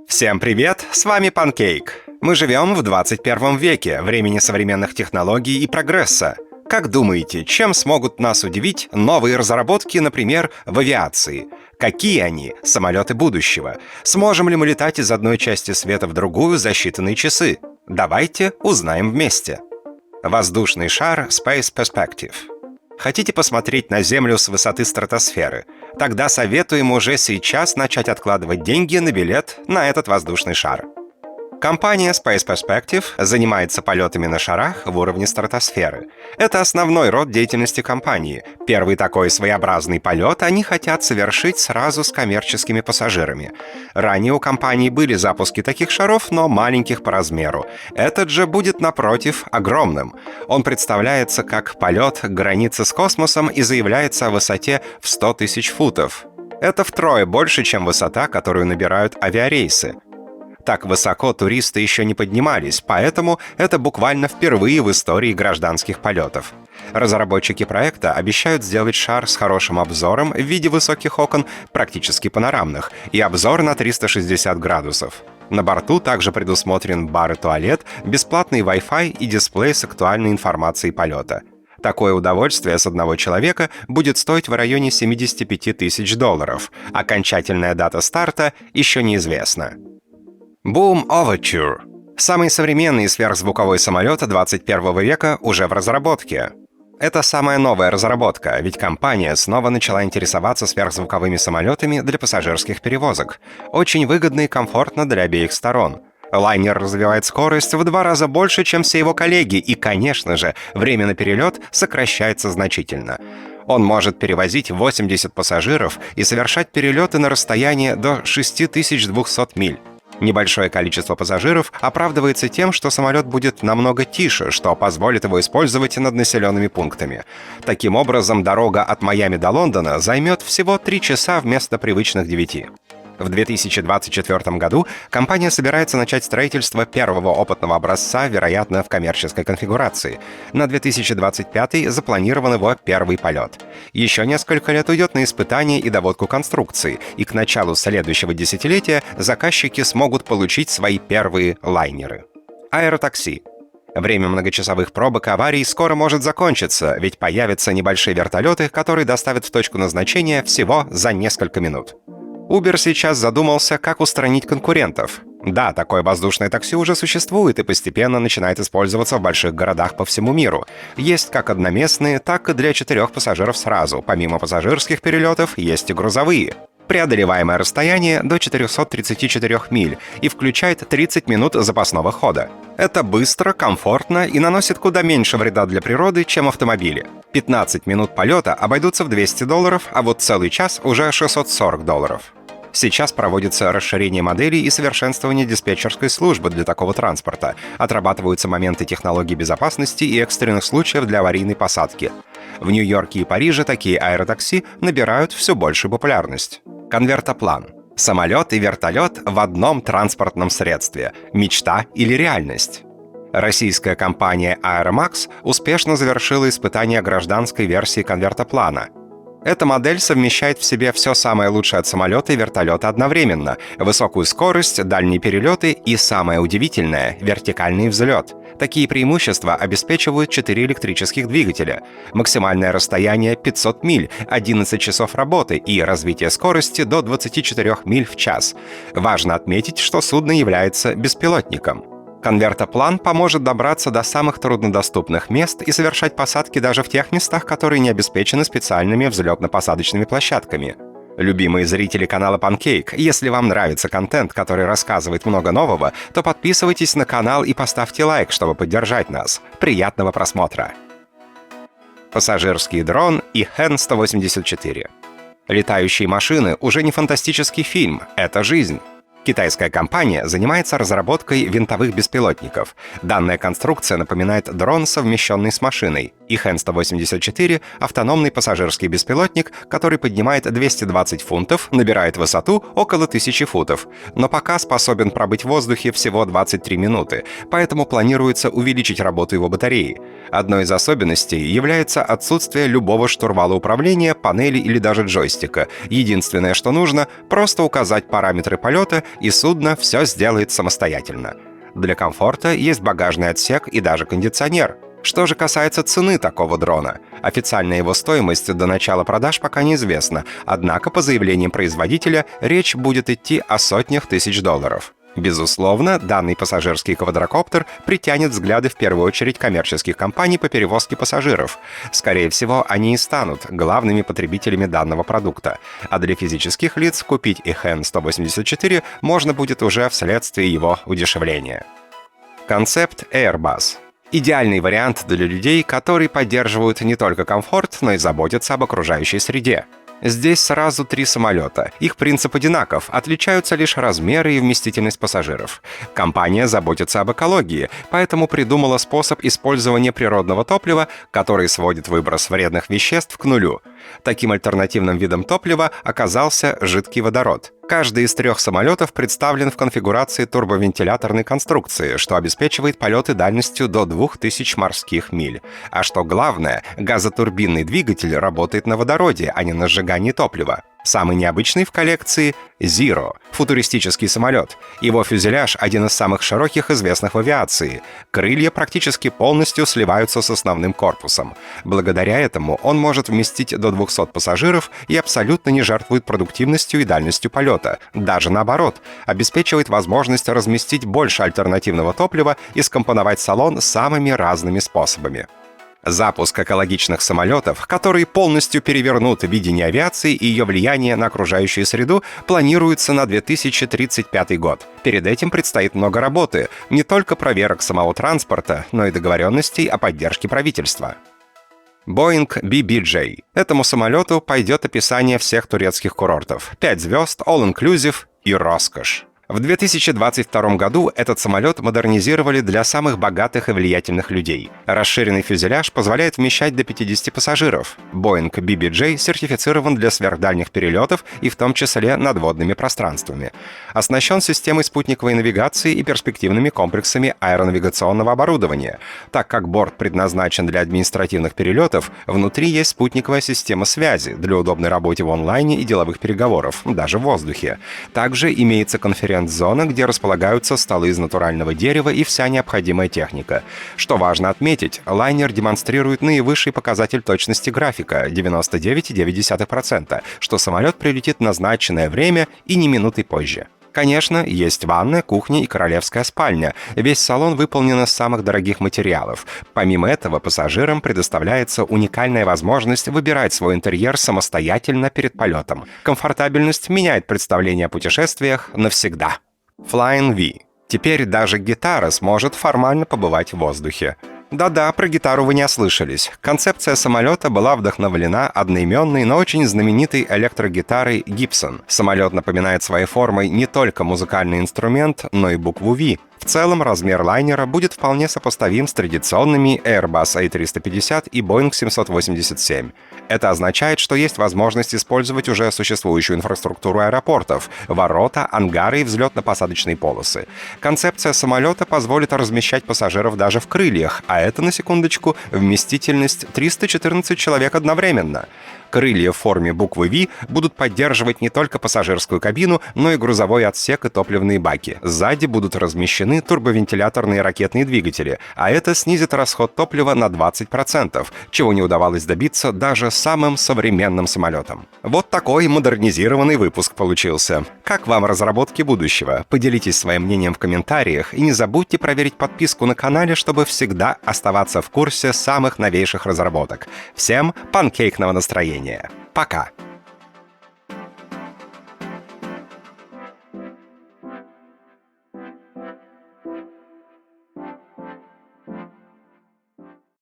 Всем привет, с вами Панкейк. Мы живем в 21 веке, времени современных технологий и прогресса. Как думаете, чем смогут нас удивить новые разработки, например, в авиации? Какие они, самолеты будущего? Сможем ли мы летать из одной части света в другую за считанные часы? Давайте узнаем вместе. Воздушный шар Space Perspective. Хотите посмотреть на Землю с высоты стратосферы? Тогда советуем уже сейчас начать откладывать деньги на билет на этот воздушный шар. Компания Space Perspective занимается полетами на шарах в уровне стратосферы. Это основной род деятельности компании. Первый такой своеобразный полет они хотят совершить сразу с коммерческими пассажирами. Ранее у компании были запуски таких шаров, но маленьких по размеру. Этот же будет, напротив, огромным. Он представляется как полет к границе с космосом и заявляется о высоте в 100 тысяч футов. Это втрое больше, чем высота, которую набирают авиарейсы. Так высоко туристы еще не поднимались, поэтому это буквально впервые в истории гражданских полетов. Разработчики проекта обещают сделать шар с хорошим обзором в виде высоких окон, практически панорамных, и обзор на 360 градусов. На борту также предусмотрен бар и туалет, бесплатный Wi-Fi и дисплей с актуальной информацией полета. Такое удовольствие с одного человека будет стоить в районе $75 тысяч. Окончательная дата старта еще неизвестна. Boom Overture. Самый современный сверхзвуковой самолет 21 века уже в разработке. Это самая новая разработка, ведь компания снова начала интересоваться сверхзвуковыми самолетами для пассажирских перевозок. Очень выгодно и комфортно для обеих сторон. Лайнер развивает скорость в 2 раза больше, чем все его коллеги, и, конечно же, время на перелет сокращается значительно. Он может перевозить 80 пассажиров и совершать перелеты на расстояние до 6200 миль. Небольшое количество пассажиров оправдывается тем, что самолет будет намного тише, что позволит его использовать над населенными пунктами. Таким образом, дорога от Майами до Лондона займет всего 3 часа вместо привычных 9. В 2024 году компания собирается начать строительство первого опытного образца, вероятно, в коммерческой конфигурации. На 2025 запланирован его первый полет. Еще несколько лет уйдет на испытание и доводку конструкции, и к началу следующего десятилетия заказчики смогут получить свои первые лайнеры. Аэротакси. Время многочасовых пробок и аварий скоро может закончиться, ведь появятся небольшие вертолеты, которые доставят в точку назначения всего за несколько минут. Uber сейчас задумался, как устранить конкурентов. Да, такое воздушное такси уже существует и постепенно начинает использоваться в больших городах по всему миру. Есть как одноместные, так и для 4 пассажиров сразу. Помимо пассажирских перелетов, есть и грузовые. Преодолеваемое расстояние до 434 миль и включает 30 минут запасного хода. Это быстро, комфортно и наносит куда меньше вреда для природы, чем автомобили. 15 минут полета обойдутся в $200, а вот целый час уже $640. Сейчас проводится расширение моделей и совершенствование диспетчерской службы для такого транспорта. Отрабатываются моменты технологий безопасности и экстренных случаев для аварийной посадки. В Нью-Йорке и Париже такие аэротакси набирают все большую популярность. Конвертоплан. Самолет и вертолет в одном транспортном средстве. Мечта или реальность? Российская компания Aeromax успешно завершила испытание гражданской версии конвертоплана. Эта модель совмещает в себе все самое лучшее от самолета и вертолета одновременно: высокую скорость, дальние перелеты и, самое удивительное, вертикальный взлет. Такие преимущества обеспечивают 4 электрических двигателя, максимальное расстояние 500 миль, 11 часов работы и развитие скорости до 24 миль в час. Важно отметить, что судно является беспилотником. Конвертоплан поможет добраться до самых труднодоступных мест и совершать посадки даже в тех местах, которые не обеспечены специальными взлетно-посадочными площадками. Любимые зрители канала Pancake, если вам нравится контент, который рассказывает много нового, то подписывайтесь на канал и поставьте лайк, чтобы поддержать нас. Приятного просмотра! Пассажирский дрон и Хэн-184. Летающие машины уже не фантастический фильм, это жизнь. Китайская компания занимается разработкой винтовых беспилотников. Данная конструкция напоминает дрон, совмещенный с машиной. Ихэн-184 — автономный пассажирский беспилотник, который поднимает 220 фунтов, набирает высоту около 1000 футов, но пока способен пробыть в воздухе всего 23 минуты, поэтому планируется увеличить работу его батареи. Одной из особенностей является отсутствие любого штурвала управления, панели или даже джойстика. Единственное, что нужно — просто указать параметры полета, и судно все сделает самостоятельно. Для комфорта есть багажный отсек и даже кондиционер. Что же касается цены такого дрона, официальная его стоимость до начала продаж пока неизвестна, однако, по заявлениям производителя, речь будет идти о сотнях тысяч долларов. Безусловно, данный пассажирский квадрокоптер притянет взгляды в первую очередь коммерческих компаний по перевозке пассажиров. Скорее всего, они и станут главными потребителями данного продукта. А для физических лиц купить Ихэн-184 можно будет уже вследствие его удешевления. Концепт Airbus. Идеальный вариант для людей, которые поддерживают не только комфорт, но и заботятся об окружающей среде. Здесь сразу 3 самолета. Их принцип одинаков, отличаются лишь размеры и вместительность пассажиров. Компания заботится об экологии, поэтому придумала способ использования природного топлива, который сводит выброс вредных веществ к нулю. Таким альтернативным видом топлива оказался жидкий водород. Каждый из 3 самолетов представлен в конфигурации турбовентиляторной конструкции, что обеспечивает полеты дальностью до 2000 морских миль. А что главное, газотурбинный двигатель работает на водороде, а не на сжигании топлива. Самый необычный в коллекции — Zero — футуристический самолет. Его фюзеляж — один из самых широких известных в авиации. Крылья практически полностью сливаются с основным корпусом. Благодаря этому он может вместить до 200 пассажиров и абсолютно не жертвует продуктивностью и дальностью полета. Даже наоборот, обеспечивает возможность разместить больше альтернативного топлива и скомпоновать салон самыми разными способами. Запуск экологичных самолетов, которые полностью перевернут видение авиации и ее влияние на окружающую среду, планируется на 2035 год. Перед этим предстоит много работы, не только проверок самого транспорта, но и договоренностей о поддержке правительства. Boeing BBJ. Этому самолету пойдет описание всех турецких курортов. 5 звезд, all-inclusive и роскошь. В 2022 году этот самолет модернизировали для самых богатых и влиятельных людей. Расширенный фюзеляж позволяет вмещать до 50 пассажиров. Boeing BBJ сертифицирован для сверхдальних перелетов и в том числе надводными пространствами. Оснащен системой спутниковой навигации и перспективными комплексами аэронавигационного оборудования. Так как борт предназначен для административных перелетов, внутри есть спутниковая система связи для удобной работы в онлайне и деловых переговоров, даже в воздухе. Также имеется конференц-зона, где располагаются столы из натурального дерева и вся необходимая техника. Что важно отметить, лайнер демонстрирует наивысший показатель точности графика — 99,9%, что самолет прилетит в назначенное время и ни минуты позже. Конечно, есть ванная, кухня и королевская спальня. Весь салон выполнен из самых дорогих материалов. Помимо этого, пассажирам предоставляется уникальная возможность выбирать свой интерьер самостоятельно перед полетом. Комфортабельность меняет представление о путешествиях навсегда. Flying V. Теперь даже гитара сможет формально побывать в воздухе. Да-да, про гитару вы не ослышались. Концепция самолета была вдохновлена одноименной, но очень знаменитой электрогитарой Gibson. Самолет напоминает своей формой не только музыкальный инструмент, но и букву V. В целом, размер лайнера будет вполне сопоставим с традиционными Airbus A350 и Boeing 787. Это означает, что есть возможность использовать уже существующую инфраструктуру аэропортов, ворота, ангары и взлетно-посадочные полосы. Концепция самолета позволит размещать пассажиров даже в крыльях, а это, на секундочку, вместительность 314 человек одновременно. Крылья в форме буквы V будут поддерживать не только пассажирскую кабину, но и грузовой отсек и топливные баки. Сзади будут размещены турбовентиляторные ракетные двигатели, а это снизит расход топлива на 20%, чего не удавалось добиться даже самым современным самолетам. Вот такой модернизированный выпуск получился. Как вам разработки будущего? Поделитесь своим мнением в комментариях и не забудьте проверить подписку на канале, чтобы всегда оставаться в курсе самых новейших разработок. Всем панкейкного настроения! Пока!